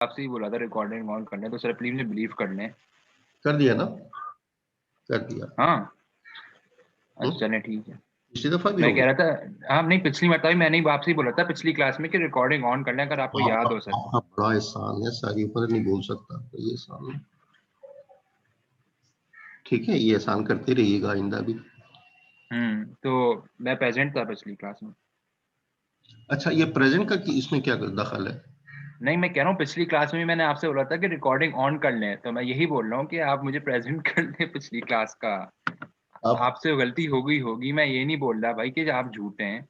आपसे ही बोला था रिकॉर्डिंग ऑन करने, तो सर प्लीज मुझे बिलीव कर लें। कर दिया ना, कर दिया। हाँ अच्छा चलें ठीक है। पिछली दफा भी मैं हो कह गया। रहा था हाँ नहीं पिछली मरतबा भी मैंने ही आपसे ही बोला था पिछली क्लास में कि रिकॉर्डिंग ऑन कर लें, अगर आपको याद हो सर। आपका बड़ा एहसान है, सारी ऊपर नहीं बोल सकता तो ये एहसान है। ठीक है, ये एहसान करते रहिएगा आइंदा भी। तो मैं प्रेजेंट था पिछली क्लास में। अच्छा, ये प्रेजेंट का इसमें क्या दखल है? नहीं मैं कह रहा हूँ पिछली क्लास में भी मैंने आपसे बोला था कि रिकॉर्डिंग ऑन कर लें, तो मैं यही बोल रहा हूँ कि आप मुझे प्रेजेंट कर लें पिछली क्लास का। आप आपसे गलती होगी, मैं ये नहीं बोल रहा भाई कि आप झूठे हैं,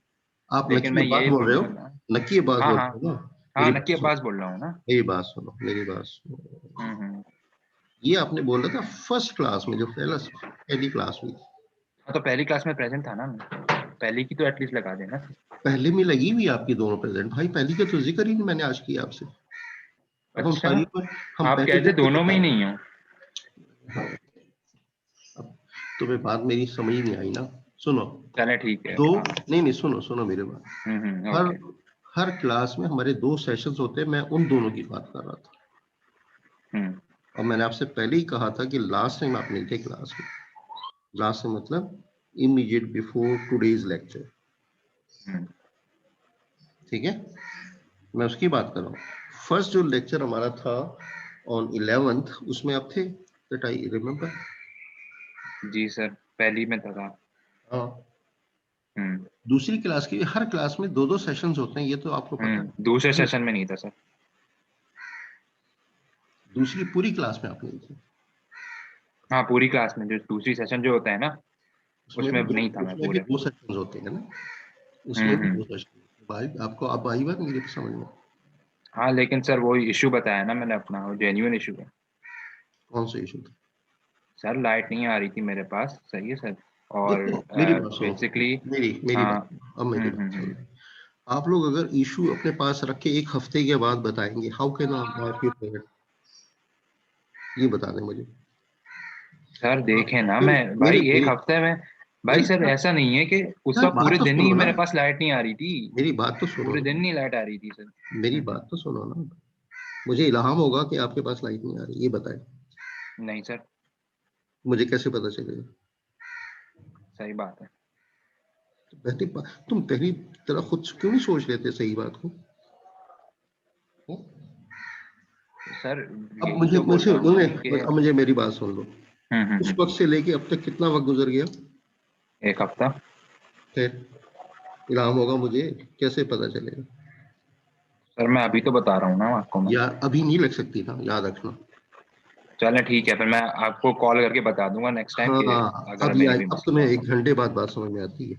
आप लेकिन नकी मैं अब्बास ये बोल बोल रहे हो? रहा हूँ ना। नकी अब्बास हाँ बोल हाँ रहे हो ना? हाँ मेरी बात नकी सुनो, अब्बास बोल रहा हूँ ना। मेरी बात सुनो, मेरी बात सुनो। हम्म। ये आपने बोला था फर्स्ट क्लास में, जो पहली क्लास हुई थी। हाँ तो पहली क्लास में प्रेजेंट था ना मैं, पहली की तो एटलीस्ट लगा देना। पहले में लगी हुई आपकी दोनों प्रेजेंट भाई, पहली का तो जिक्र ही नहीं मैंने आज किया आपसे। अब हम अच्छा सारी पर हम आप पहले कहते दिन दोनों में ही नहीं हो। अब तुम्हें बात मेरी समझ नहीं आई ना। सुनो, चले ठीक है दो, हाँ। नहीं सुनो सुनो मेरे बात। हर ओके। हर क्लास में हमारे 2 सेशंस होते हैं, मैं उन दोनों की बात कर रहा था। हम्म और मैंने आपसे पहले ही कहा था कि लास्ट टाइम आप नहीं थे क्लास में। लास्ट टाइम मतलब इमीडिएट बिफोर टुडेज लेक्चर। हम्म। ठीक है, मैं उसकी बात कर रहा हूँ। फर्स्ट जो लेक्चर हमारा था ऑन 11th, उसमें आप थे, दैट आई रिमेम्बर। जी सर पहली में था। हाँ, हम्म दूसरी क्लास की, हर क्लास में 2-2 सेशंस होते हैं, ये तो आपको पता है। दूसरे सेशन में नहीं था सर। दूसरी पूरी क्लास में आप नहीं थे। हाँ पूरी क्लास में जो दूसरी सेशन जो होता है ना, उसमें उसमें भी दो नहीं था मैं उसमें भी पूरे। 2 सेशंस होते हैं ना, उसमें भी 2 हम्म। सेशन। भाई आपको अब आई बात मेरी समझ में? हाँ लेकिन सर वो इशू बताया ना मैंने अपना, वो जेन्युइन इशू है। कौन सा इशू था? सर लाइट नहीं आ रही थी मेरे पास, सही है सर। और देखो मेरी बात सुनो, बेसिकली मेरी मेरी हाँ। बात, अब मेरी बात सुनो। आप लोग अगर इशू अपने पास रख के 1 हफ्ते के बाद बताएंगे, हाउ कैन आई यू, ये बता दें मुझे। सर देखें ना, फिर मैं मेरे भाई एक मेरी हफ्ते में, भाई मेरी सर ऐसा नहीं है कि उस यार वक्त बात पूरे तो दिन सुनो ही ना, मेरे पास लाइट नहीं आ रही थी। मेरी बात तो सुनो पूरे दिन ना, नहीं लाइट आ रही थी सर। मेरी बात तो सुनो ना। मुझे इल्हाम होगा कि आपके पास लाइट नहीं आ रही, ये बताएं। नहीं सर। मुझे कैसे पता चलेगा? सही बात है। तुम पहली तरह खुद क्यों नहीं सोच लेते सही बात को? हुँ? सर अब यही मुझे तो बोल मुझे रहा हूँ कि अब मुझे मेरी बात सुन लो। उस हम्म। वक्त से लेके अब तक कितना वक्त गुजर गया? एक हफ्ता। फिर इल्हाम होगा मुझे, कैसे पता चलेगा? सर मैं अभी तो बता रहा हूँ ना आपको मैं। या अभी नहीं लग सकती ना, याद रखना। चलें ठीक है, फिर मैं आपको कॉल करके बता दूंगा नेक्स्ट टाइम कि हाँ, अगर मेरे भी अब मसला तुम्हें हो तो। 1 घंटे बाद बात समझ में आती है।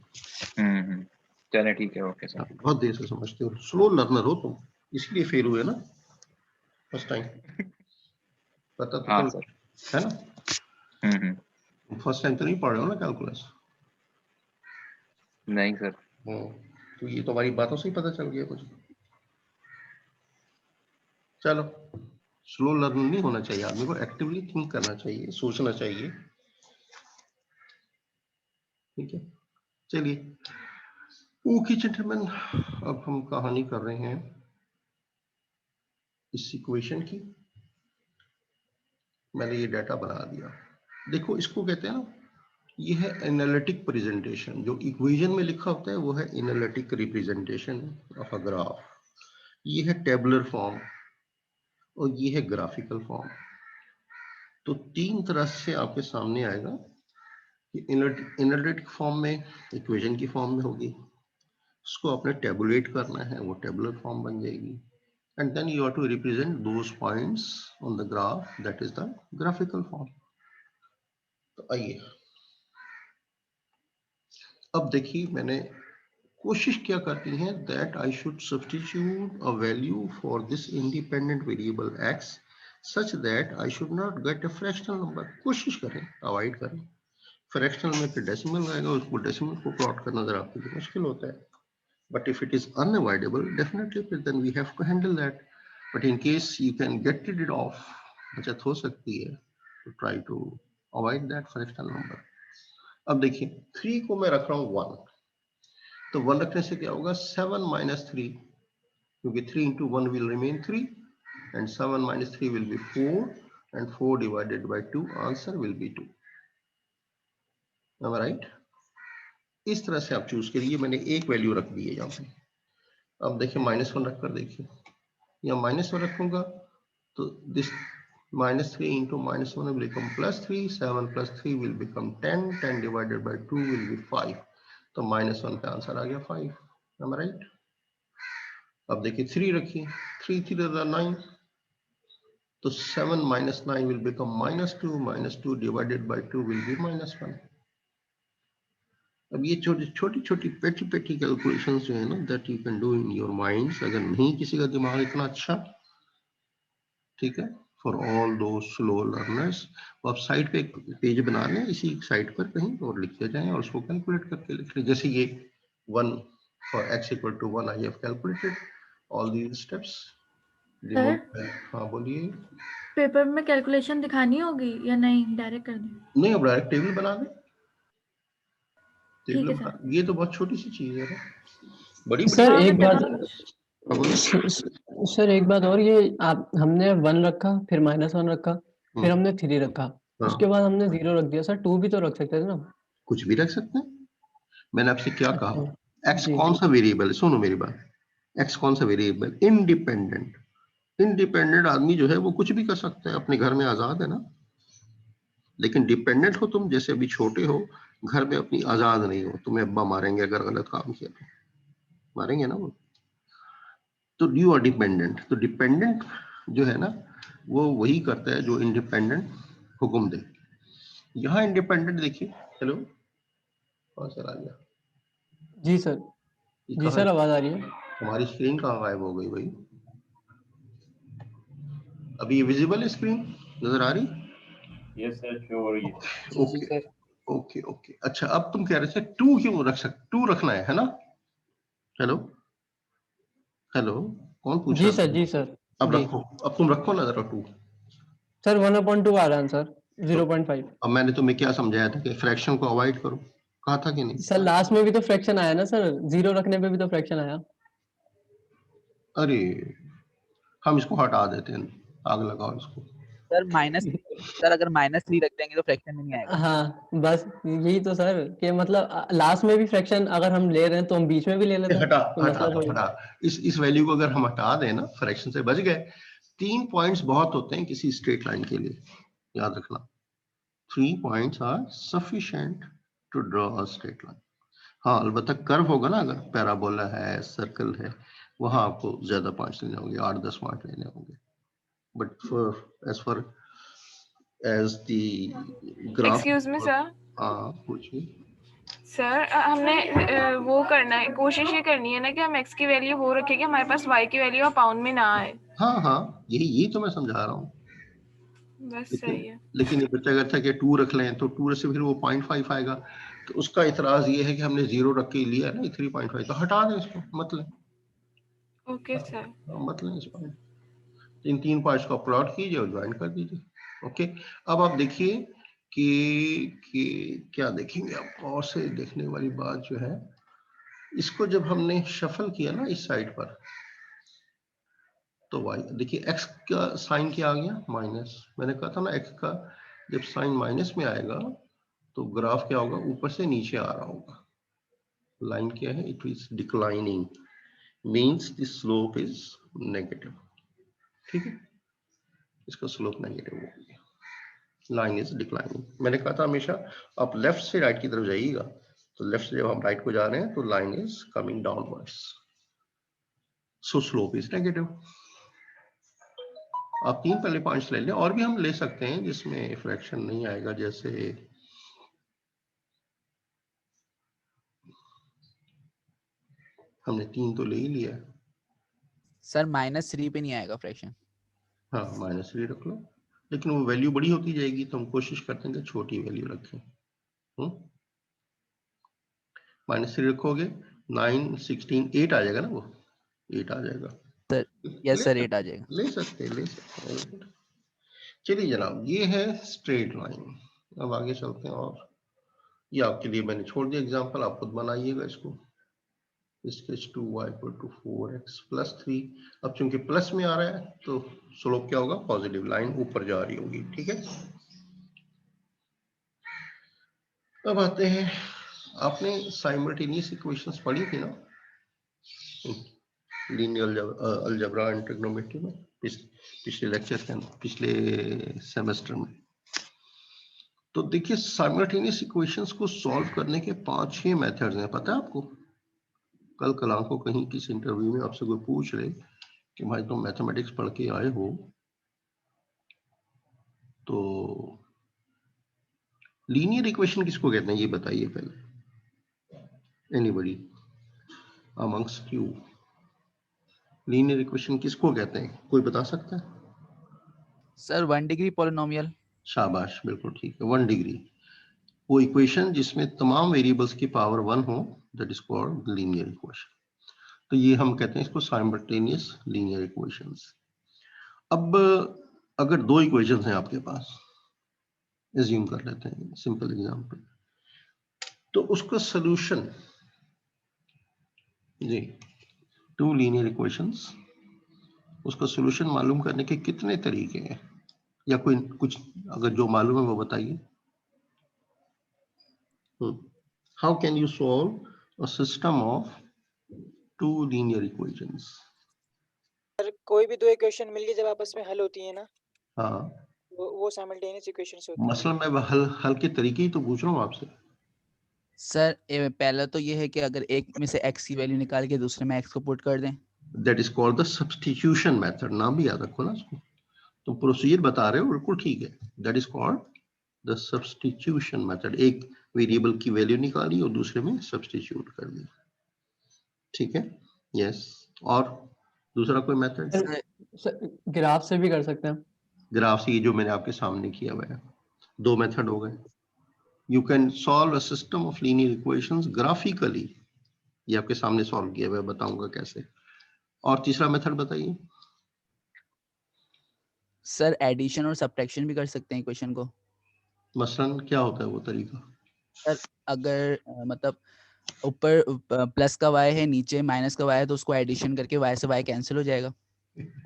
चलें ठीक है ओके सर। बहुत देर से समझते हो, स्लो लर्नर हो तुम, इसलिए फेल हुए ना फर्स्ट टाइम। पता तो हाँ चल, सर। है ना? हम्म। फर्स्ट टाइम तो नहीं पढ़ रहे हो ना कैलकुलस? नहीं सर। तो ये तो हमारी बातों से ही पता चल गया कुछ। चलो, स्लो लर्नर नहीं होना चाहिए, आदमी को एक्टिवली थिंक करना चाहिए, सोचना चाहिए। ठीक है, चलिए। ओके जेंटलमैन, अब हम कहानी कर रहे हैं इस इक्वेशन की। मैंने ये डाटा बना दिया। देखो इसको कहते हैं ना, ये है एनालिटिक प्रेजेंटेशन। जो इक्वेशन में लिखा होता है वो है analytic representation of a graph. ये है टेबुलर फॉर्म और ये है ग्राफिकल फॉर्म। तो 3 तरह से आपके सामने आएगा कि एनालिटिक फॉर्म में, इक्वेशन की फॉर्म में होगी। उसको आपने टेबुलेट करना है, वो टेबुलर फॉर्म बन जाएगी। And then you have to represent those points on the graph, that is the graphical form. तो आइए अब देखिए, मैंने कोशिश क्या करती है that I should substitute a value for this independent variable x such that I should not get a fractional number. कोशिश करें, अवॉइड करें। फ्रैक्शनल में फिर डेसिमल आएगा, उसको डेसिमल को प्लॉट करना जरा आपके लिए मुश्किल होता है। But if it is unavoidable, definitely फिर then we have to handle that. But in case you can get it off, बचत हो सकती है, तो try to avoid that fractional number. अब देखिए 3 को मैं रख रहा हूँ 1, तो 1 रखने से क्या होगा 7 - 3, क्योंकि 3 into 1 will remain 3, and 7 minus 3 will be 4 and 4 divided by 2 answer will be 2. Am I right? इस तरह से आप चूज करिए, मैंने एक वैल्यू रख दी है यहाँ पे। अब देखिए -1 रखकर देखिए, या -1 रखूंगा तो this -3 into -1 will become +3, 7 plus 3 will become 10, 10 divided by 2 will be 5, तो -1 का आंसर आ गया 5। Am I right? अब देखिए 3 रखिए, 3 3 9, तो 7 minus 9 will become -2, -2 divided by 2 will be -1। अब ये छोटी छोटी पेटी कैलकुलेशंस जो है ना, that you can do in your minds, अगर नहीं किसी का दिमाग इतना अच्छा, ठीक है, फॉर ऑल दो स्लो लर्नर्स, आप साइड पे एक पेज बना लें इसी साइड पर कहीं और लिखते जाएं और उसको कैलकुलेट करके लिख लें। जैसे ये 1 for x = 1 I have calculated all these steps. हाँ बोलिए। पेपर में कैलकुलेशन दिखानी होगी या नहीं, डायरेक्ट कर दें? नहीं, अब डायरेक्ट टेबल बना दें। ठीक है सर। ये तो बहुत छोटी सी चीज है ना, बड़ी सर हाँ, एक बात, सर एक बात और, ये आप हमने 1 रखा, फिर -1 रखा, फिर हमने 3 रखा, उसके बाद हमने 0 रख दिया। सर 2 भी तो रख सकते थे ना? कुछ भी रख सकते हैं। मैंने आपसे क्या कहा, x जी। कौन सा वेरिएबल है, सुनो मेरी बात, x कौन सा वेरिएबल, इंडिपेंडेंट। इंडिपेंडेंट आदमी जो है वो कुछ भी कर सकता है, अपने घर में आजाद है ना। लेकिन डिपेंडेंट हो तुम, जैसे अभी छोटे हो, घर में अपनी आजाद नहीं हो, तुम्हें अब्बा मारेंगे अगर गलत काम किया तो, मारेंगे ना वो, तो यू आर डिपेंडेंट। तो डिपेंडेंट जो है ना वो वही करता है जो इंडिपेंडेंट हुक्म दे। यहाँ इंडिपेंडेंट देखिए, हेलो कौन सा आ गया? जी सर, जी सर आवाज आ रही है। हमारी स्क्रीन कहाँ गायब हो गई भाई? अभी ये विजिबल है, स्क्रीन नजर आ रही? यस सर, शो हो रही है। Okay okay okay. अच्छा, अब तुम कह रहे थे 2 क्यों रख सकते, 2 रखना है ना? हेलो हेलो, कौन पूछ जी रहा सर, था? जी सर। अब जी रखो, अब तुम रखो ना जरा 2। सर 1/2 आ रहा है सर, 0.5। अब मैंने तुम्हें क्या समझाया था कि फ्रैक्शन को अवॉइड करो, कहा था कि नहीं? सर लास्ट में भी तो फ्रैक्शन आया ना सर, 0 रखने पे भी तो फ्रैक्शन आया। अरे हम इसको हटा देते हैं, आग लगाओ इसको। सर अगर -3 रख देंगे तो फ्रैक्शन में नहीं आएगा। हाँ बस यही तो सर, कि मतलब लास्ट में भी फ्रैक्शन अगर हम ले रहे हैं तो हम बीच में भी ले लेते हैं, हटा कोई हटा मसला थोड़ी। हटा, इस वैल्यू को अगर हम हटा दें ना, फ्रैक्शन से बच गए। 3 पॉइंट्स बहुत होते हैं किसी स्ट्रेट लाइन के लिए, याद रखना। 3 points are sufficient to draw a straight line. हाँ अलबत्ता कर्व होगा ना, अगर पैराबोला है, सर्कल है, वहां आपको ज्यादा पॉइंट्स लेने होंगे, 8-10 पॉइंट लेने होंगे। But for as the graph. Excuse me sir. हाँ पूछिए। सर हमने वो करना है, कोशिश ये करनी है ना कि हम x की वैल्यू वो रखें कि हमारे पास y की वैल्यू पाउंड में ना आए। हाँ हाँ, यही तो मैं समझा रहा हूँ। बस सही है। लेकिन ये बच्चा कहता है कि 2 रख लें, तो 2 से फिर वो 0.5 आएगा, तो उसका इतराज ये है कि हमने 0 रख के लिया ना 3.5, तो हटा दें इसको, मतलब ओके सर। मतलब इस पॉइंट इन 3 पॉइंट्स को प्लॉट कीजिए और ज्वाइन कर दीजिए। ओके, अब आप देखिए कि क्या देखेंगे आप, और से देखने वाली बात जो है, इसको जब हमने शफल किया ना इस साइड पर, तो y देखिए x का साइन क्या आ गया, माइनस। मैंने कहा था ना x का जब साइन माइनस में आएगा तो ग्राफ क्या होगा, ऊपर से नीचे आ रहा होगा। लाइन क्या है, it is declining, means the slope is negative. ठीक है, इसका स्लोप नेगेटिव हो गया, लाइन इज डिक्लाइनिंग। मैंने कहा था हमेशा आप लेफ्ट से राइट की तरफ जाइएगा, तो लेफ्ट से जब हम राइट को जा रहे हैं तो line is coming downwards, so slope is negative. आप 3 पहले पॉइंट्स ले लें, और भी हम ले सकते हैं जिसमें फ्रैक्शन नहीं आएगा, जैसे हमने 3 तो ले ही लिया। सर -3 पे नहीं आएगा फ्रैक्शन। हाँ -3 रख लो, लेकिन वो वैल्यू बड़ी होती जाएगी, तो हम कोशिश करते हैं कि छोटी वैल्यू रखें। -3 रखोगे 9 16 8 आ जाएगा ना, वो 8 आ जाएगा। सर यस सर 8 आ जाएगा। ले सकते हैं। चलिए जनाब, ये है स्ट्रेट लाइन। अब आगे चलते हैं, और ये आपके लिए मैंने छोड़ दिया एग्जांपल, आप खुद बनाइएगा इसको। इसके h2y equal to 4x plus 3। अब चूंकि प्लस में आ रहा है तो स्लोप क्या होगा, पॉजिटिव, लाइन ऊपर जा रही होगी। ठीक है, अब आते हैं, आपने साइमल्टेनियस इक्वेशंस पढ़ी थी ना लीनियर अलजेब्रा एंड ट्रिग्नोमेट्री में पिछले लेक्चर के अंदर, पिछले सेमेस्टर में। तो देखिए साइमल्टेनियस इक्वेशंस को सॉल्व करने के 5-6 मेथड्स हैं, पता है आपको? कल को कहीं किसी इंटरव्यू में आपसे कोई पूछ ले कि भाई तुम मैथमेटिक्स पढ़ के आए हो तो लीनियर इक्वेशन किसको कहते हैं, ये बताइए पहले। Anybody amongst you, linear equation किसको कहते हैं, कोई बता सकता है? Sir 1 degree polynomial. शाबाश, बिल्कुल ठीक है, 1 डिग्री। वो इक्वेशन जिसमें तमाम वेरिएबल्स की पावर 1 हो, that is called linear equation. तो ये हम कहते हैं इसको साइमल्टेनियस लीनियर इक्वेशंस। अब अगर दो इक्वेशंस हैं आपके पास, एज्यूम कर लेते हैं सिंपल एग्जांपल, तो उसका सॉल्यूशन जी, 2 लीनियर इक्वेशंस, उसका सॉल्यूशन मालूम करने के कितने तरीके हैं, या कोई कुछ अगर जो मालूम है वो बताइए। How can you solve a system of 2 linear equations? Sir कोई भी दो इक्वेशन मिलके जब आपस में हल होती है ना, हाँ, वो साइमल्टेनियस इक्वेशंस होती है। मसलन मैं हल के तरीके ही तो पूछ रहा हूँ आपसे। सर पहला तो ये है कि अगर एक में से x की वैल्यू निकाल के दूसरे में x को पुट कर दें, that is called the substitution method. नाम भी याद रखो ना उसको, तुम प्रोसीजर बता रहे हो बिल्कुल ठीक है, that is called the substitution method. एक वेरिएबल की वैल्यू निकाली और दूसरे में सब्स्टिट्यूट कर दी, ठीक है, यस। और दूसरा कोई मेथड? ग्राफ से भी कर सकते हैं। ग्राफ से, ये जो मैंने आपके सामने किया हुआ है, 2 मेथड हो गए। You can solve a system of linear equations graphically, ये आपके सामने सॉल्व किया हुआ है, बताऊंगा कैसे। और तीसरा मेथड बताइए। सर एडिशन और सब्ट्रैक्शन भी कर सकते हैं इक्वेशन को। मसलन क्या होता है वो तरीका? सर अगर मतलब ऊपर प्लस का y है, नीचे माइनस का y है, तो उसको एडिशन करके y से y कैंसिल हो जाएगा,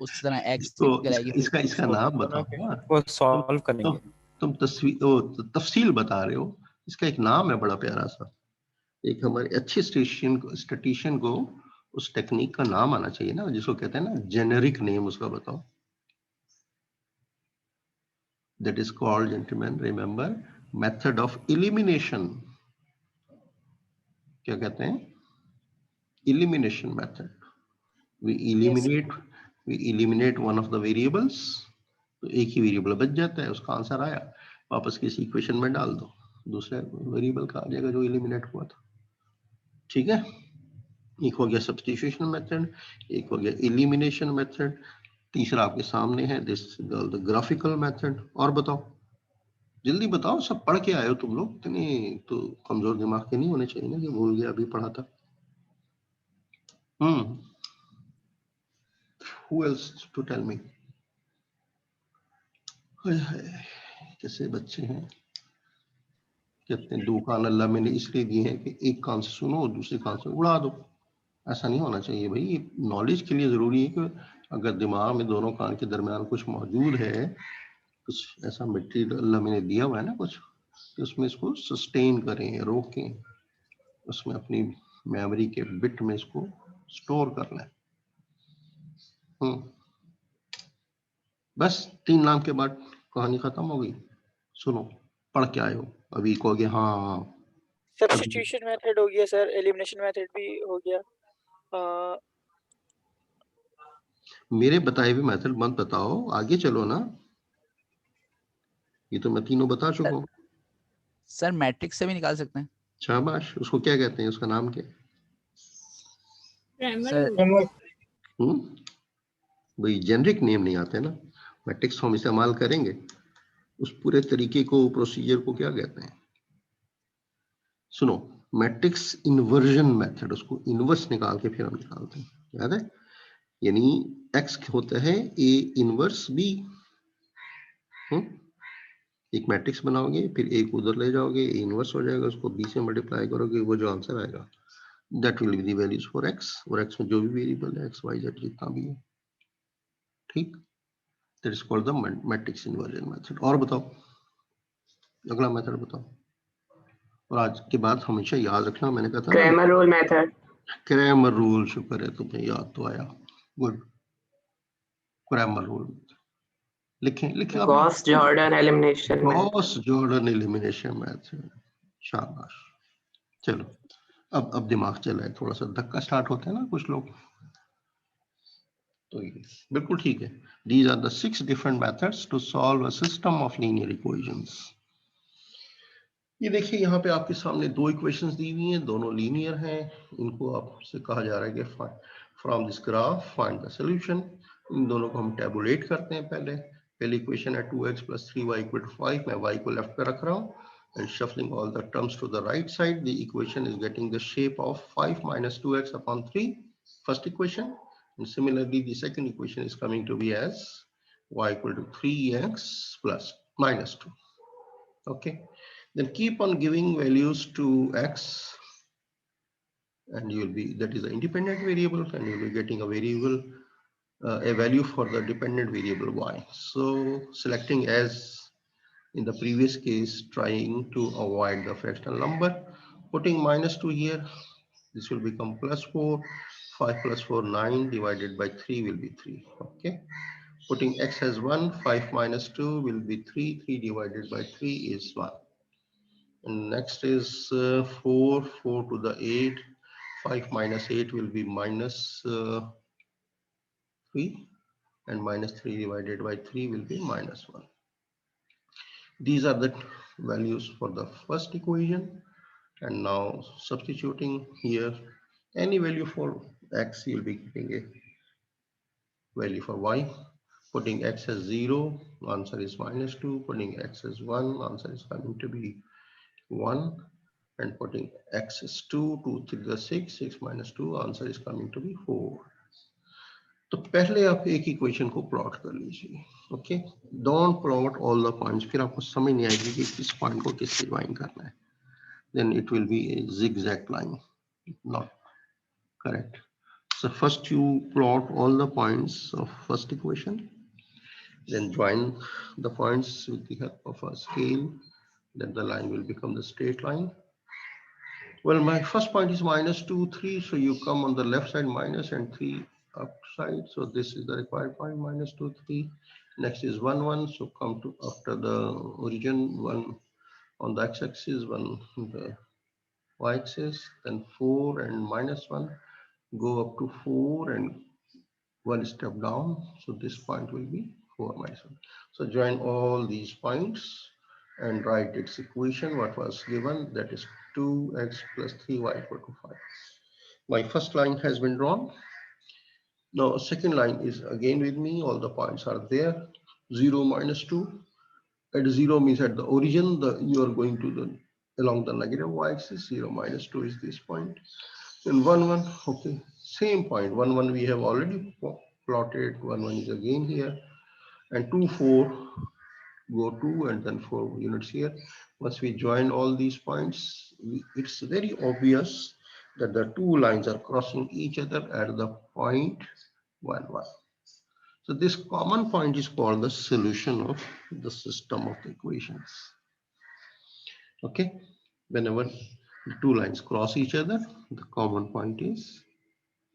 उस तरह x तो निकल आएगी। इसका नाम बताओ ना, वो सॉल्व करेंगे। तुम तफसील बता रहे हो, इसका एक नाम है बड़ा प्यारा सा, एक हमारे अच्छे स्टैटिस्टिशियन को उस टेक्निक का नाम आना चाहिए ना, जिसको कहते हैं ना जेनेरिक नेम, उसका बताओ। That is called, gentleman remember, method of elimination. क्या कहते हैं? Elimination method. We eliminate one of the variables, तो एक ही वेरिएबल बच जाता है, उसका आंसर आया, वापस किसी इक्वेशन में डाल दो, दूसरे वेरिएबल का आ जाएगा जो एलिमिनेट हुआ था, ठीक है। एक हो गया सब्स्टिट्यूशन मेथड, एक हो गया एलिमिनेशन मेथड, तीसरा आपके सामने है दिस द ग्राफिकल मेथड। और बताओ, जल्दी बताओ, सब पढ़ के आए हो तुम लोग, इतने तो कमजोर दिमाग के नहीं होने चाहिए ना कि भूल गया अभी पढ़ा था। Who else to tell me? कैसे बच्चे हैं, कहते हैं 2 कान अल्लाह मैंने इसलिए दिए हैं कि एक कान से सुनो और दूसरे कान से उड़ा दो। ऐसा नहीं होना चाहिए भाई, ये नॉलेज के लिए जरूरी है कि अगर दिमाग में दोनों कान के दरमियान कुछ मौजूद है, कुछ ऐसा मटेरियल अल्लाह मैंने दिया हुआ है ना कुछ, तो उसमें इसको सस्टेन करें, रोकें, उसमें अपनी मेमोरी के बिट में इसको स्टोर कर लें। बस 3 नाम के बाद कहानी खत्म हो गई। सुनो, पढ़ के आए हो अभी, कहोगे हाँ सब्स्टिट्यूशन मेथड हो गया सर, एलिमिनेशन मेथड भी हो गया। मेरे बताए हुए मेथड मत बताओ, आगे चलो ना, ये तो मैं तीनों बता चुका हूँ। सर मैट्रिक्स से भी निकाल सकते हैं। शाबाश, उसको क्या कहते हैं, उसका नाम क्या सर भाई? जेनरिक नेम नहीं आते ना, मैट्रिक्स हम इस्तेमाल करेंगे, उस पूरे तरीके को, प्रोसीजर को क्या कहते हैं? सुनो, मैट्रिक्स इन्वर्जन मेथड, उसको इन्वर्स निकाल के फिर हम निकालते हैं, याद है? यानी x होता है a इनवर्स b। एक मैट्रिक्स बनाओगे, फिर a को उधर ले जाओगे, a इनवर्स हो जाएगा, उसको b से मल्टीप्लाई करोगे, वो जो आंसर आएगा That will be the values for x, और x में जो भी वेरिएबल है x, y, z जितना भी है, ठीक। That is called the matrix inversion method. और बताओ, अगला मेथड बताओ। और आज के बाद हमेशा याद रखना, मैंने कहा था Cramer rule method. Cramer rule, शुक्र है तुम्हें याद तो आया, गुड। क्रैमर रूल लिखें, लिखें आप। Gauss Jordan elimination Gauss Jordan elimination method, शाबाश। चलो अब दिमाग चला है, थोड़ा सा धक्का स्टार्ट होता है ना कुछ लोग, तो ये बिल्कुल ठीक है। These are the 6 different methods to solve a system of linear equations. ये देखिए यहाँ पे आपके सामने 2 इक्वेशंस दी हुई हैं, दोनों लीनियर हैं। इनको आपसे कहा जा रहा है कि from this graph find the solution. इन दोनों को हम टेबुलेट करते हैं। पहली इक्वेशन है 2x + 3y = 5। मैं y को लेफ्ट पे रख रहा हूँ and shuffling all the terms to the right side, the equation is getting the shape of 5 - 2x / 3, first equation. And similarly, the second equation is coming to be as y = 3x + -2. Okay, then keep on giving values to x, and you'll be, that is the independent variable, and you'll be getting a variable, a value for the dependent variable y. So selecting as in the previous case, trying to avoid the fractional number, putting -2 here, this will become +4. 5 + 4, 9, divided by 3 will be 3. Okay, putting x as 1, 5 - 2 will be 3. 3 divided by 3 is 1. And next is 4 to the 8. 5 - 8 will be -3, and -3 divided by 3 will be -1. These are the values for the first equation. And now substituting here any value for x, you'll be getting a value for y. Putting x as 0, answer is -2. Putting x as 1, answer is coming to be 1. And putting x as 2, 2 3 the 6, 6 - 2, answer is coming to be 4. तो पहले आप एक equation को plot कर लीजिए। Okay, don't plot all the points, फिर आपको समझ नहीं आएगी कि किस पॉइंट को किससे ज्वाइन करना है। Then it will be a zigzag line, not correct. So first you plot all the points of first equation, then join the points with the help of a scale, then the line will become the straight line. Well, my first point is -2, 3, so you come on the left side minus and 3 upside, so this is the required point, -2, 3. Next is 1, 1, so come to after the origin, 1 on the x-axis, 1 on the y-axis, then 4 and -1, go up to 4 and 1 step down, so this point will be 4 - 1. So join all these points and write its equation what was given, that is 2x + 3y = 5. My first line has been drawn. Now second line is again with me, all the points are there. 0 - 2, at 0 means at the origin, you are going to the along the negative y-axis. 0 - 2 is this point. And 1, 1, okay, same point. 1, 1 we have already plotted. 1, 1 is again here, and 2, 4, go 2 and then 4 units here. Once we join all these points, it's very obvious that the two lines are crossing each other at the point 1, 1. So this common point is called the solution of the system of the equations. Okay, whenever the two lines cross each other, the common point is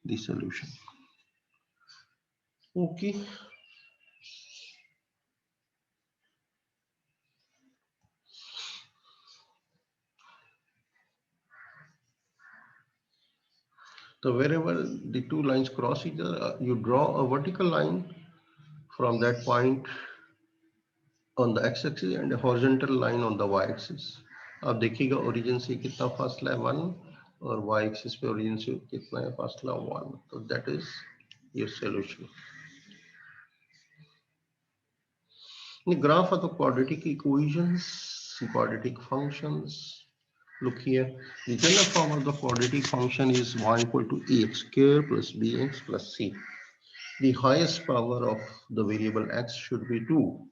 the solution. Okay. So wherever the two lines cross each other, you draw a vertical line from that point on the x-axis and a horizontal line on the y-axis. आप देखिएगा origin से कितना फासला है 1, और y-axis पे origin से कितना है फासला 1. So that is your solution. The graph of the quadratic equations, quadratic functions. Look here, the general form of the quadratic function is y = ax² + bx + c. The highest power of the variable x should be 2.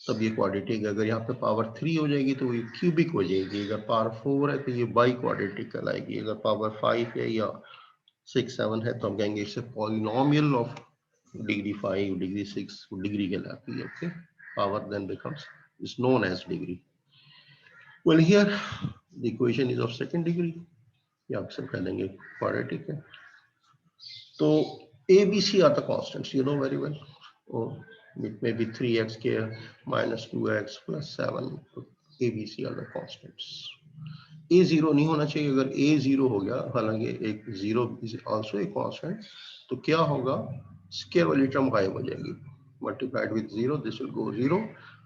तब ये quadratic. अगर यहाँ पे power 3 हो जाएगी तो ये cubic हो जाएगी। अगर पावर 4 है तो ये बाई क्वाड्रेटिक कहलाएगी। अगर पावर 5 है या 6, 7 है तो हम कहेंगे इसे polynomial of degree 5, degree 6 degree कहलाती है। Okay, power then becomes is known as degree. Well here the equation is of second degree, ये आप सब कह देंगे क्वाड्रेटिक है। तो ABC are the constants, you know very well. Oh, it may be 3x square minus 2x plus 7. तो ABC are the constants. A 0 नहीं होना चाहिए। अगर A 0 हो गया, हालांकि एक 0 is also a constant, तो क्या होगा, स्क्वायर वाली टर्म गायब हो जाएगी। Multiplied with 0, this will go 0.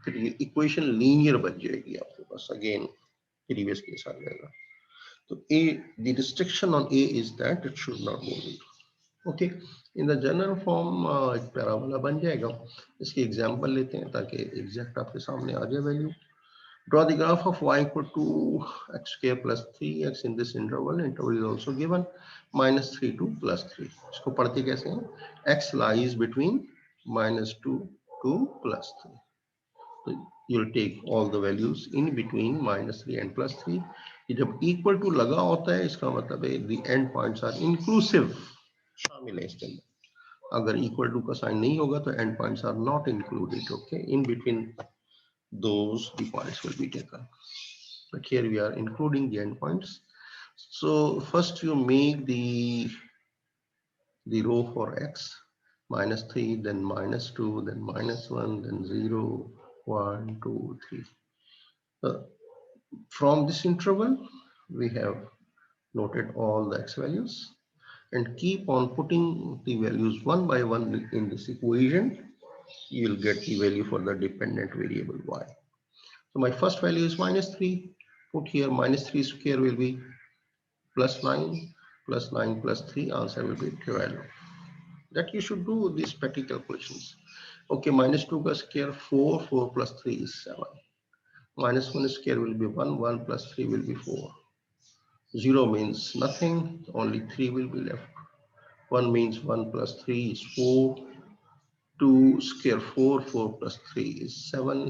फिर ये इक्वेशन लीनियर बन जाएगी आपके पास। अगेन प्रीवियस केस आ जाएगा। तो A, the restriction on A is that it should not go 0. Okay, in the general form एक पैराबोला बन जाएगा। इसकी एग्जांपल लेते हैं ताकि एग्जैक्ट आपके सामने आ जाए value. Draw the graph of y equal to x² + 3x in this interval is also given -3 to +3। इसको पढ़ते कैसे हैं, x लाइज बिटवीन -2 to +3, तो you will take all the values in between -3 and +3। ये जब इक्वल टू लगा होता है इसका मतलब है the end points are inclusive, शामिल है इसके अंदर। अगर इक्वल टू का साइन नहीं होगा तो end points are not included. Okay, in between those the points will be taken, but here we are including the end points. So first you make the row for x -3, then -2, then -1, then 0, 1, 2, 3. From this interval we have noted all the x values and keep on putting the values one by one in this equation. You will get the value for the dependent variable y. So my first value is -3. Put here -3 square will be +9, +9 + 3, answer will be 12. That you should do these petty calculations. Okay, -2 का square 4, 4 + 3 is 7. -1 square will be 1, 1 + 3 will be 4. 0 means nothing, only 3 will be left. 1 means 1 + 3 is 4. 2 square 4, 4 + 3 is 7.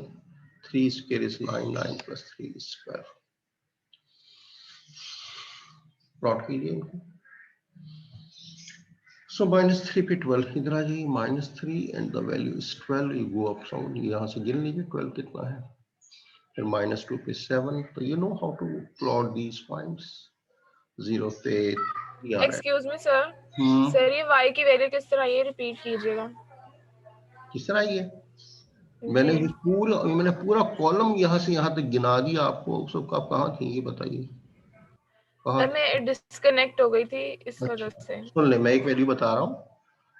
3 square is 9, 9 + 3 is 12. Plot कीजिए इनको। So -3 पे 12 इधर आ जाइए, -3 and the value is 12. You go up some, यहाँ से गिन लीजिए 12 कितना है। फिर -2 पे 7. तो you know how to plot these points. 0 पे एक्सक्यूज मी सर, सर ये y की वैल्यू किस तरह ये रिपीट कीजिएगा। किस तरह ये मैंने पूरा कॉलम यहाँ से यहाँ तक गिना दिया आपको। सब आप कहाँ थी ये बताइए। मैं डिस्कनेक्ट हो गई थी इस वजह से। सुन ले, मैं एक वैल्यू बता रहा हूँ।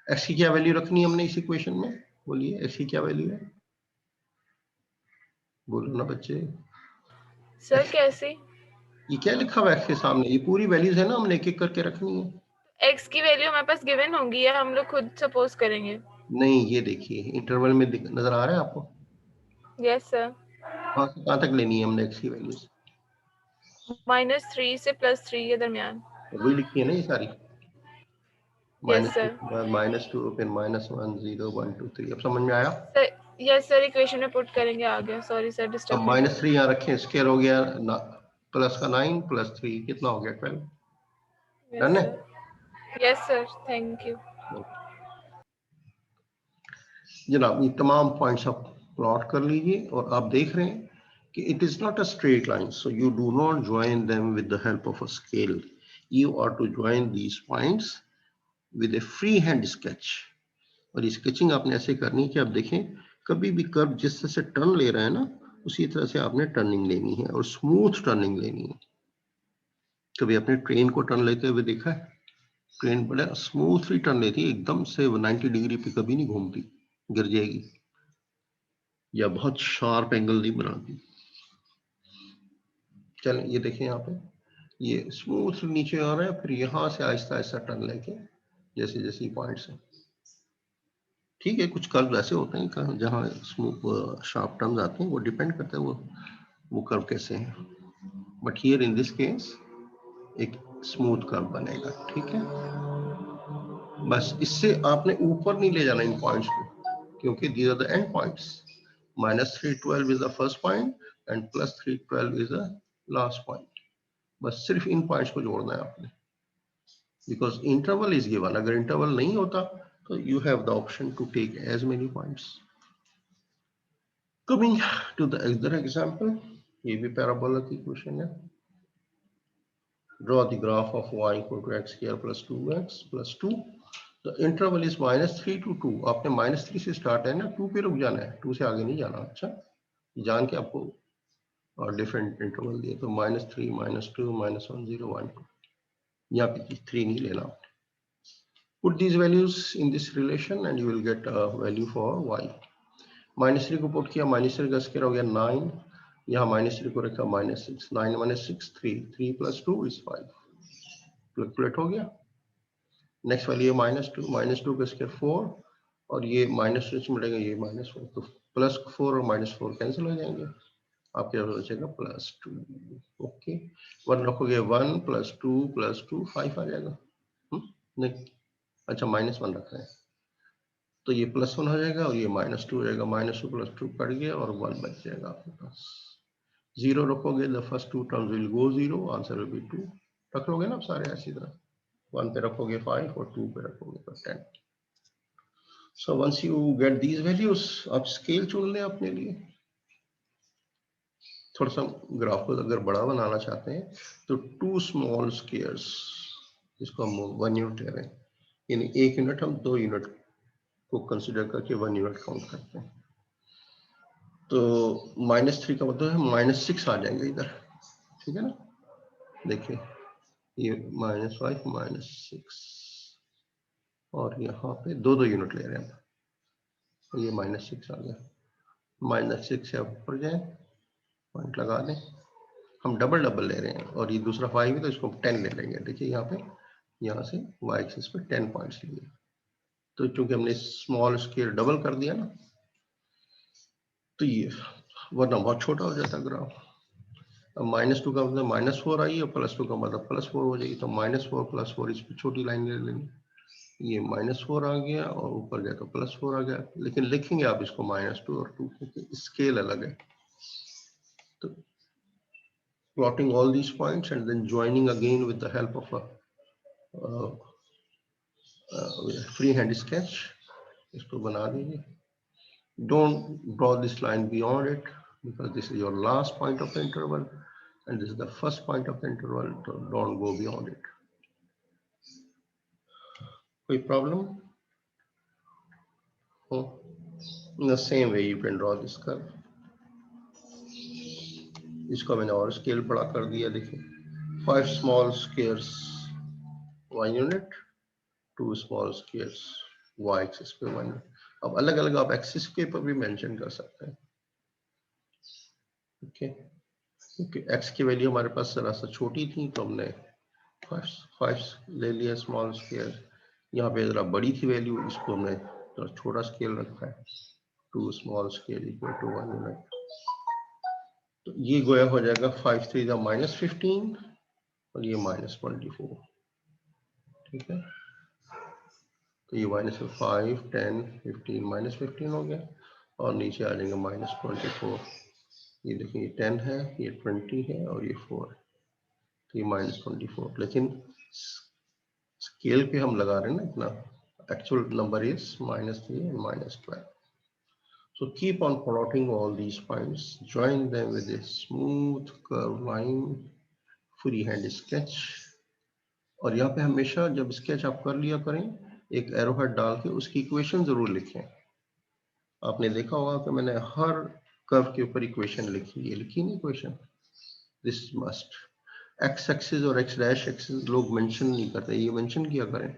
x की क्या वैल्यू रखनी है हमने इस इक्वेशन में, बोलिए x की क्या वैल्यू है, बोलो ना बच्चे। सर कैसी, ये क्या लिखा हुआ है x के सामने, ये पूरी वैल्यूज है ना, हमने एक एक करके रखनी है। x की वैल्यू हमारे पास गिवन होंगी या हम लोग खुद सपोज करेंगे। नहीं, ये देखिए इंटरवल में नजर आ रहा है आपको। Yes sir. कहाँ तक लेनी है हमने x की वैल्यूज, -3 से +3 के दरमियान। वही लिखी है ना ये सारी। Yes sir. -2 फिर -1, 0, 1, 2, 3। अब समझ में आया। यस सर, इक्वेशन में पुट करेंगे आ गया। Sorry sir disturb. अब -3 यहाँ रखें, स्क्वायर हो गया प्लस का 9 + 3 कितना हो गया 12। डन है। Yes sir, thank you. जनाब ये तमाम पॉइंट्स आप प्लॉट कर लीजिए और आप देख रहे हैं कि it is not a straight line, so you do not join them with the help of a scale. You are to join these points with a free hand sketch. और ये स्केचिंग आपने ऐसे करनी है कि आप देखें कभी भी कर्व जिस तरह से टर्न ले रहा है ना, उसी तरह से आपने टर्निंग लेनी है और स्मूथ टर्निंग लेनी है। कभी आपने ट्रेन को टर्न लेते हुए देखा है? ट्रेन बड़ा स्मूथली टर्न लेती है, एकदम से 90 डिग्री पे कभी नहीं घूमती, गिर जाएगी, या बहुत शार्प एंगल नहीं बनाती। चलें ये देखें यहाँ पे, ये स्मूथ नीचे आ रहा है, फिर यहाँ से आहिस्ता आहिस्ता टर्न लेके जैसे जैसे पॉइंट्स हैं। ठीक है, कुछ कर्व ऐसे होते हैं जहाँ स्मूथ शार्प टर्न्स आते हैं, वो डिपेंड करता है वो कर्व कैसे हैं। But here in this case एक स्मूथ कर्व बनेगा। ठीक है, बस इससे आपने ऊपर नहीं ले जाना इन पॉइंट्स को, क्योंकि these are the end points. Minus 312 is the first point and plus 312 is the last point. बस सिर्फ इन पॉइंट्स को जोड़ना है आपने, बिकॉज इंटरवल इज गिवन। अगर इंटरवल नहीं होता तो you have the option to take as many points. Coming to the other example, ये भी पैराबोला की क्वेश्चन है। Draw the graph of y equal to x square plus 2x plus 2. The interval is -3 to 2. आपने -3 से start है ना, 2 पे रुक जाना है, 2 से आगे नहीं जाना। अच्छा, जान के आपको डिफरेंट इंटरवल दिए, तो -3 -2 -1 0 1 2, यहाँ पे 3 नहीं लेना आपने। Put these values in this relation and you will get a value for y. -3 को पुट किया, -3 का स्क्वायर हो गया 9, यहाँ -3 को रखा -6, 9 - 6 3, 3 + 2 is 5, कैलकुलेट हो गया। नेक्स्ट वाली है -2 का स्क्वायर 4, और ये -6 मिलेगा, ये -4, तो +4 और -4 कैंसिल हो जाएंगे, आपके पास बचेगा +2। ओके, 1 रखोगे 1 + 2 + 2 5 आ जाएगा। नहीं, अच्छा -1 रखा है, तो ये +1 हो जाएगा और ये -2 हो जाएगा। -2 + 2 कट गया और 1 बच जाएगा आपके पास। 0 रखोगे, the first 2 terms will go 0, answer will be 2। रख लोगे ना आप सारे ऐसी तरह, 1 पे रखोगे 5 और 2 पे रखोगे तो 10। So once you get these values, आप स्केल चुन लें अपने लिए। थोड़ा सा ग्राफ को अगर बड़ा बनाना चाहते हैं तो 2 स्मॉल स्क्वायर्स, जिसको हम 1 यूनिट ले रहे हैं, यानी 1 यूनिट हम 2 यूनिट को कंसिडर करके 1 यूनिट काउंट करते हैं। तो -3 का मतलब है -6 आ जाएंगे इधर, ठीक है ना। देखिए ये -5 -6, और यहाँ पे 2 यूनिट ले रहे हैं, तो ये -6 आ गया। -6 से आप ऊपर जाए, पॉइंट लगा दें। हम डबल ले रहे हैं और ये दूसरा 5 है, तो इसको 10 ले लेंगे। देखिए यहाँ पे, यहाँ से y एक्सिस पे 10 पॉइंट्स लिए, तो चूंकि हमने स्मॉल स्केल डबल कर दिया ना, तो ये वरना बहुत छोटा हो जाता ग्राफ। अब -2 का मतलब -4 आई और +2 का मतलब +4 हो जाएगी, तो -4 + 4 इस पर छोटी लाइन ले लेंगे। ये -4 आ गया और ऊपर गया तो +4 आ गया, लेकिन लिखेंगे आप इसको -2 और 2 क्योंकि स्केल अलग है। तो plotting all these points and then joining again with the help of free hand sketch, इसको बना दीजिए। Don't draw this line beyond it, because this is your last point of the interval and this is the first point of the interval, so don't go beyond it. Any problem? In the same way you can draw this curve. इसको मैंने और scale बड़ा कर दिया। देखिए 5 small squares 1 unit, 2 small squares y axis पे 1 unit। अब अलग अलग आप एक्सिस के पर भी मेंशन कर सकते हैं। ओके, क्योंकि x की वैल्यू हमारे पास जरा सा छोटी थी, तो हमने 5 ले लिया स्मॉल स्केल। यहाँ पे जरा बड़ी थी वैल्यू, इसको हमने तो छोटा स्केल रखा है, 2 small scale equal to 1 unit. तो ये गोया हो जाएगा 5 3 -15 और ये -24, ठीक है। तो ये -5 10 15 -15 हो गया और नीचे आ जाएंगे -24। ये देखिए ये 10 है, ये 20 है और ये 4 है, तो ये -24। लेकिन स्केल पे हम लगा रहे हैं ना इतना, actual number is -3 and -12। So keep on plotting all these points, join them with a smooth curved line, freehand sketch। और यहाँ पे हमेशा जब स्केच आप कर लिया करें, एक एरो हेड डाल के उसकी इक्वेशन जरूर लिखें। आपने देखा होगा कि मैंने हर कर्व के ऊपर इक्वेशन लिखी है, लिखी नहीं equation, this must. X axis और एक्स डैश एक्सिस लोग मेंशन नहीं करते, ये मेंशन किया करें।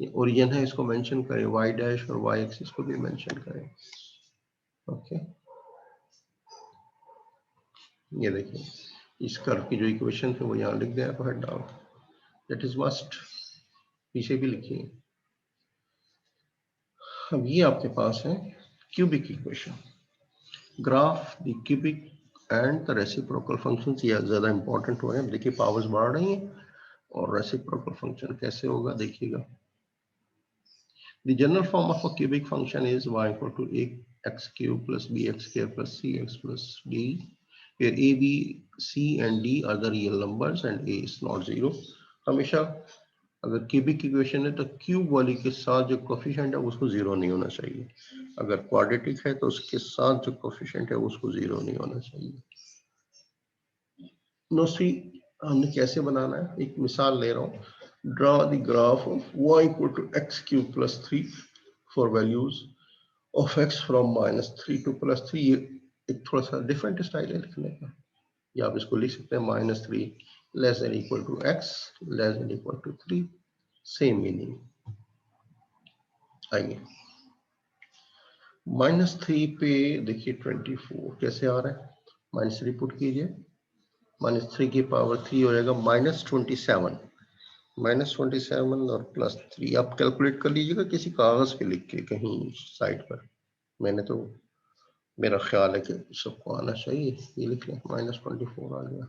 ये ओरिजिन है, इसको मेंशन करें। वाई डैश और वाई एक्सिस को भी मेंशन करें। ओके, ये देखिए इस कर्व की जो इक्वेशन है वो यहाँ लिख दें एरो हेड डाल, दैट इज मस्ट। पीछे भी लिखिए। अब ये आपके पास है cubic equation, graph the cubic and the reciprocal functions. ये ज्यादा इंपॉर्टेंट हो रहे हैं। देखिए पावर्स बढ़ रही हैं और रेसिप्रोकल फंक्शन कैसे होगा देखिएगा। The general form of a cubic function is y = a x cube plus bx square plus cx plus d, where a, b, c and d are the real numbers and a is not 0. हमेशा अगर cubic equation है तो cube वाली के साथ जो coefficient है उसको 0 नहीं होना चाहिए, अगर क्वाड्रेटिक है तो उसके साथ जो कोफिशिएंट है उसको 0 नहीं होना चाहिए। नोसी हमने कैसे बनाना है, एक मिसाल ले रहा हूँ। Draw the graph of y equal to x cube plus 3 for values of x from -3 to +3। ये एक थोड़ा सा डिफरेंट स्टाइल है लिखने का, या आप इसको लिख सकते हैं -3 less than equal to x less than equal to 3, same meaning. आइए -3 पे देखिए 24 कैसे आ रहा है, -3 पुट कीजिए, -3 की पावर 3 हो जाएगा -27, -27 और +3। आप कैलकुलेट कर लीजिएगा किसी कागज पे लिख के कहीं साइड पर, मैंने तो मेरा ख्याल है कि सबको आना चाहिए, ये लिख लें -24 आ गया।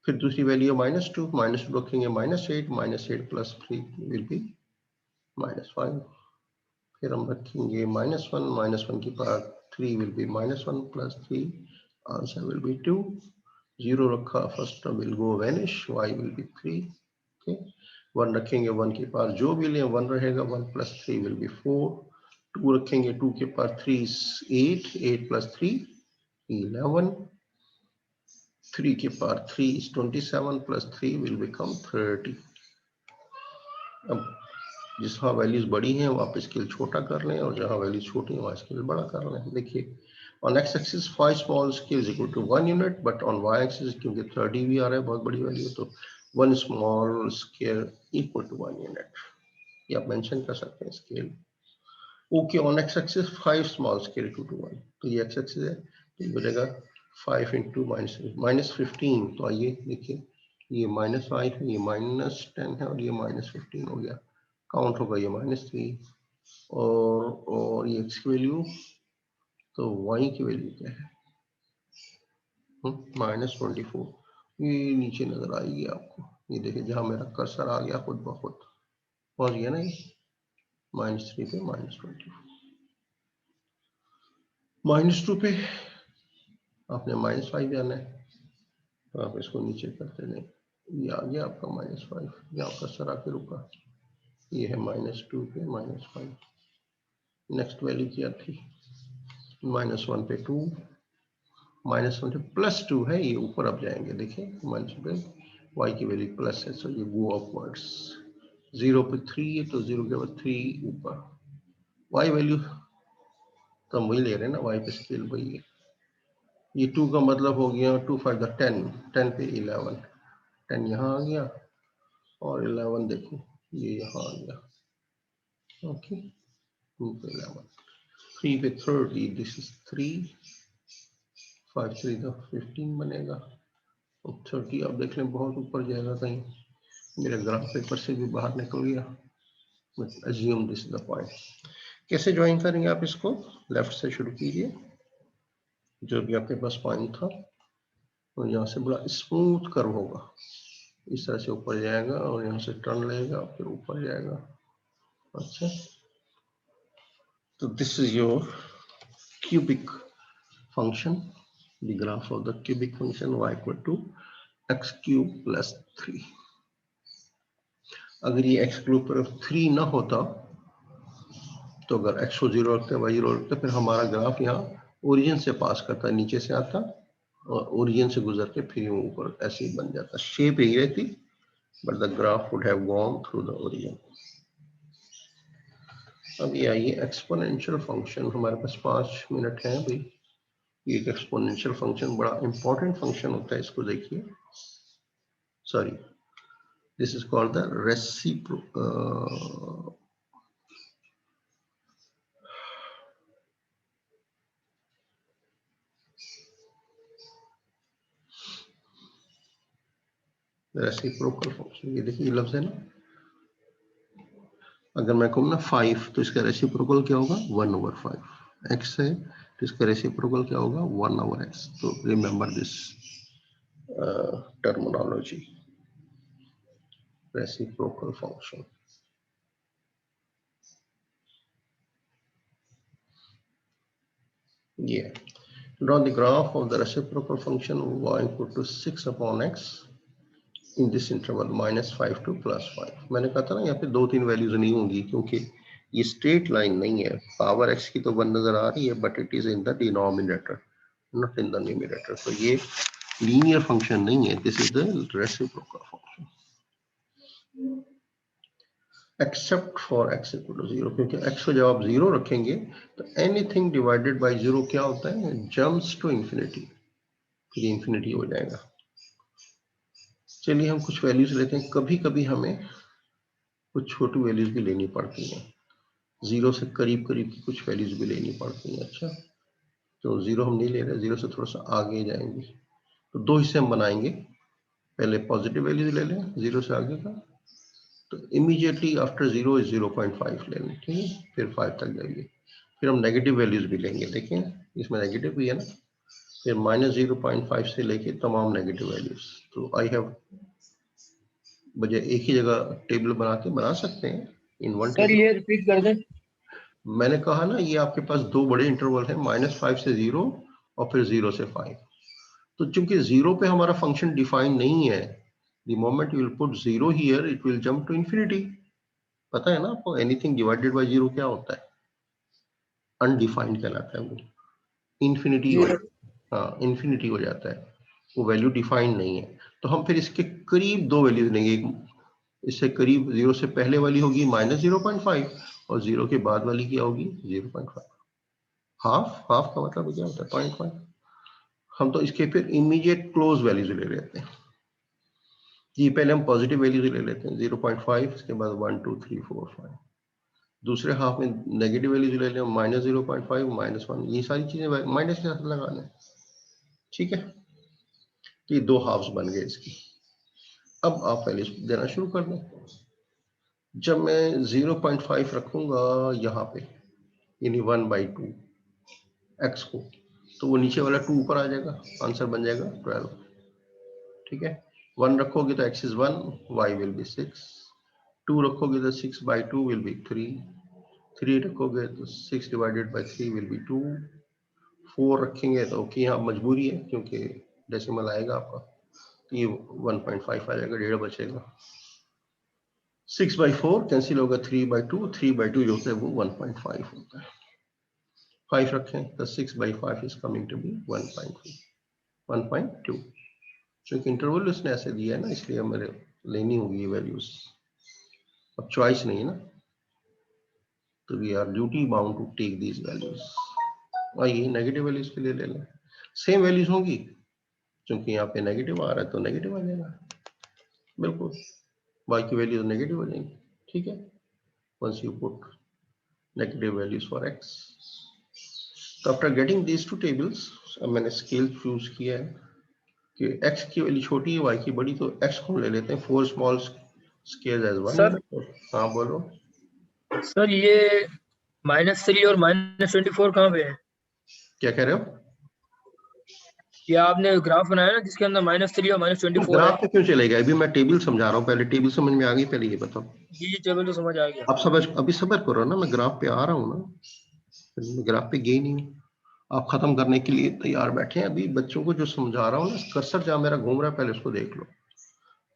फिर दूसरी वैल्यू -2, -2 रखेंगे -8, -8 प्लस 3 विल बी -5। फिर हम रखेंगे -1, -1 की power 3 will be -1 plus 3, answer will be 2। 0 रखा, first term will go vanish, y will be 3। Okay, 1 रखेंगे, 1 की पावर जो भी लें 1 रहेगा, 1 प्लस 3 विल बी 4। 2 रखेंगे, 2 के पावर 3 8, 8 प्लस 3 11। 3 की power 3 is 27 plus 3 will become 30। अब जहाँ वैल्यूज बड़ी हैं वहाँ स्केल छोटा कर लें, और जहाँ वैल्यूज छोटी हैं वहाँ स्केल बड़ा कर लें। देखिए on X axis 5 small scale equal to 1 unit, but on Y axis क्योंकि 30 भी आ रहा है, बहुत बड़ी वैल्यू, तो 1 small scale equal to 1 unit, ये आप मेंशन कर सकते हैं scale. Okay, on X axis 5 small scale equal to 1, तो ये एक्स एक्सिस है, तो ये बनेगा 5 इंटू -15। तो आइए देखिए, ये -5 है, ये -10 है, और ये -15 हो गया, काउंट होगा ये -3, और ये x की वैल्यू, तो y की वैल्यू क्या है, -24, ये नीचे नजर आएगी आपको, ये देखिए जहां मेरा कर्सर आ गया खुद ब खुद पहुंच गया ना, ये -3 पे -24, -2 पे आपने -5 जाना है, तो आप इसको नीचे करते जाए, ये आ गया आपका -5, यहाँ कर्सर आके रुका, ये है -2 पे -5। नेक्स्ट वैल्यू क्या थी, -1 पे 2, -1 पे +2 है, ये ऊपर अब जाएंगे, देखिए -1 पे y की वैल्यू प्लस है, सो ये गो अपवर्ड्स। 0 पे 3 है, तो 0 के बाद 3 ऊपर, y वैल्यू तो हम वही ले रहे हैं ना, y पे स्केल वही है। ये 2 का मतलब हो गया 2 5 10, 10 पे 11, 10 यहाँ आ गया, और 11 देखो ये यहाँ आ गया। ओके, 2 पे 11, 3 पे 30, दिस इज 3, 5 3 का 15 बनेगा, और 30 आप देख लें बहुत ऊपर जाएगा, कहीं मेरा ग्राफ पेपर से भी बाहर निकल गया, but assume this is the point. कैसे ज्वाइन करेंगे आप इसको, लेफ्ट से शुरू कीजिए, जो भी आपके पास पॉइंट था, और यहाँ से बड़ा स्मूथ कर्व होगा, इस तरह से ऊपर जाएगा, और यहाँ से टर्न लेगा, फिर ऊपर जाएगा। अच्छा, तो this is your cubic function, the graph of the cubic function y equal to x cube plus 3। अगर ये x cube पर 3 ना होता, तो अगर x को 0 रखते y 0 रखते, फिर हमारा ग्राफ यहाँ ओरिजिन से पास करता, नीचे से आता और ओरिजिन से गुजर के फिर ऊपर ऐसे ही बन जाता, शेप यही रहती, but the graph would have gone through the origin. अब ये आइए एक्सपोनेंशियल फंक्शन, हमारे पास 5 मिनट हैं भाई। ये एक एक्सपोनेंशियल फंक्शन बड़ा इंपॉर्टेंट फंक्शन होता है, इसको देखिए, sorry, this is called the reciprocal function. ये देखिए, ये लफ्ज है ना, अगर मैं कहूँ ना 5, तो इसका रेसिप्रोकल क्या होगा, 1/5। x है तो इसका रेसिप्रोकल क्या होगा, 1/x। तो remember this terminology, reciprocal function. ये draw the graph of the reciprocal function y equal to 6 upon x in this interval -5 to +5. मैंने कहा था ना यहाँ पे 2-3 वैल्यूज नहीं होंगी क्योंकि ये स्ट्रेट लाइन नहीं है. पावर x की तो 1 नजर आ रही है but it is in the denominator not in the numerator. तो ये लीनियर फंक्शन नहीं है. This is the reciprocal function except for x equal to 0, क्योंकि x को जब आप 0 रखेंगे तो एनीथिंग डिवाइडेड बाय 0 क्या होता है, जम्प्स टू इंफिनिटी, फिर इंफिनिटी हो जाएगा. चलिए हम कुछ वैल्यूज लेते हैं. कभी कभी हमें कुछ छोटी वैल्यूज भी लेनी पड़ती हैं, 0 से करीब करीब की कुछ वैल्यूज भी लेनी पड़ती हैं. अच्छा, तो 0 हम नहीं ले रहे, 0 से थोड़ा सा आगे जाएंगे. तो 2 हिस्से हम बनाएंगे. पहले पॉजिटिव वैल्यूज ले लें 0 से आगे का, तो इमीडिएटली आफ्टर 0 इज 0.5 ले लें. ठीक है, फिर 5 तक जाइए. फिर हम नेगेटिव वैल्यूज भी लेंगे. देखें इसमें नेगेटिव भी है ना. फिर -0.5 से लेके तमाम नेगेटिव वैल्यूज. तो आई हैव बजाय एक ही जगह टेबल बना सकते हैं इन वन टेबल. ये रिपीट कर दें. मैंने कहा ना ये आपके पास 2 बड़े इंटरवल हैं, -5 से 0 और फिर 0 से 5. तो चूंकि 0 पे हमारा फंक्शन डिफाइन नहीं है, the moment you will put 0 here it will jump to infinity. पता है ना आपको, एनीथिंग डिवाइडेड बाय 0 क्या होता है, अनडिफाइंड कहलाता है वो. इंफिनिटी इंफिनिटी हो जाता है, वो वैल्यू डिफाइंड नहीं है. तो हम फिर इसके करीब 2 वैल्यूज लेंगे. एक इससे करीब 0 से पहले वाली होगी -0.5 और 0 के बाद वाली क्या होगी 0.5. हाफ का मतलब क्या होता है 0.5. हम तो इसके फिर इमीडिएट क्लोज वैल्यूज ले लेते हैं जी. पहले हम पॉजिटिव वैल्यूज ले लेते हैं 0.5, इसके बाद 1 2 3 4 5. दूसरे हाफ में नेगेटिव वैल्यूज ले लें -0.5 -1. ये सारी चीजें माइनस के साथ लगा लें. ठीक है, ये 2 हाफ्स बन गए इसकी. अब आप वैल्यूज देना शुरू कर दें. जब मैं 0.5 रखूंगा यहाँ पे, यानी 1/2 x को, तो वो नीचे वाला 2 ऊपर आ जाएगा, आंसर बन जाएगा 12. ठीक है, 1 रखोगे तो x is 1, y will be 6. 2 रखोगे तो 6/2 will be 3. 3 रखोगे तो 6 divided by 3 will be 2. 4 रखेंगे तो ओके, यहाँ मजबूरी है क्योंकि डेसिमल आएगा आपका, तो ये 1.5 आ जाएगा, 1.5 बचेगा. 6/4 कैंसिल होगा, 3/2. 3/2 जो होता है वो 1.5 होता है. 5 रखें तो 6/5 is coming to be 1.2. क्योंकि इंटरवल उसने ऐसे दिया है ना, इसलिए हमें लेनी होगी ये वैल्यूज. अब चॉइस नहीं है ना, तो we are duty bound to take these values. आइए नेगेटिव वैल्यूज के लिए ले लें. सेम वैल्यूज होंगी, क्योंकि यहाँ पे नेगेटिव आ रहा है तो नेगेटिव आ जाएगा. बिल्कुल, y की वैल्यूज नेगेटिव हो जाएंगी. ठीक है, once you put negative values for x. तो आफ्टर गेटिंग दीज 2 टेबल्स, अब मैंने स्केल चूज किया है कि x की वैल्यू छोटी है y की बड़ी, तो x को ले लेते हैं 4 स्मॉल स्केल एज 1. सर, हाँ बोलो. सर ये -3 और -24 कहाँ पे है? क्या कह रहे हो? ये आपने ग्राफ बनाया ना जिसके अंदर -3 और -24 ग्राफ पे क्यों चलेगा? अभी मैं टेबल समझा रहा हूँ, पहले टेबल समझ में आ गई, पहले ये बताओ. जी टेबल तो समझ आ गया. आप अभी सब्र करो ना, मैं ग्राफ पे आ रहा हूँ ना, मैं ग्राफ पे गई नहीं. आप खत्म करने के लिए तैयार बैठे हैं. अभी बच्चों को जो समझा रहा हूँ ना, कर्सर जहाँ मेरा घूम रहा है पहले उसको देख लो.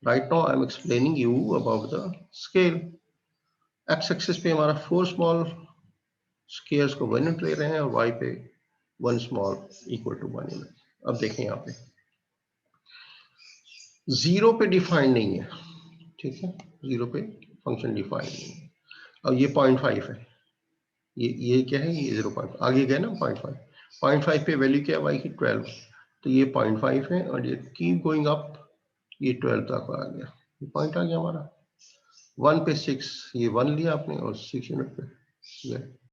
Right now I am explaining you about the scale. X axis पे हमारा 4 स्मॉल स्केयर्स को 1 यूनिट ले रहे हैं और वाई पे 1 स्मॉल इक्वल टू 1 यूनिट. अब देखें यहाँ पे 0 पे डिफाइन नहीं है. ठीक है, 0 पे फंक्शन डिफाइन नहीं है. अब ये 0.5 है, ये क्या है, ये 0.5 आगे गए ना. 0.5 पे वैल्यू क्या है y की 12, तो ये 0.5 है और ये कीप गोइंग अप, ये 12 तक आ गया. ये पॉइंट आ गया हमारा. 1 पे 6, ये 1 लिया आपने और 6 यूनिट पे गए.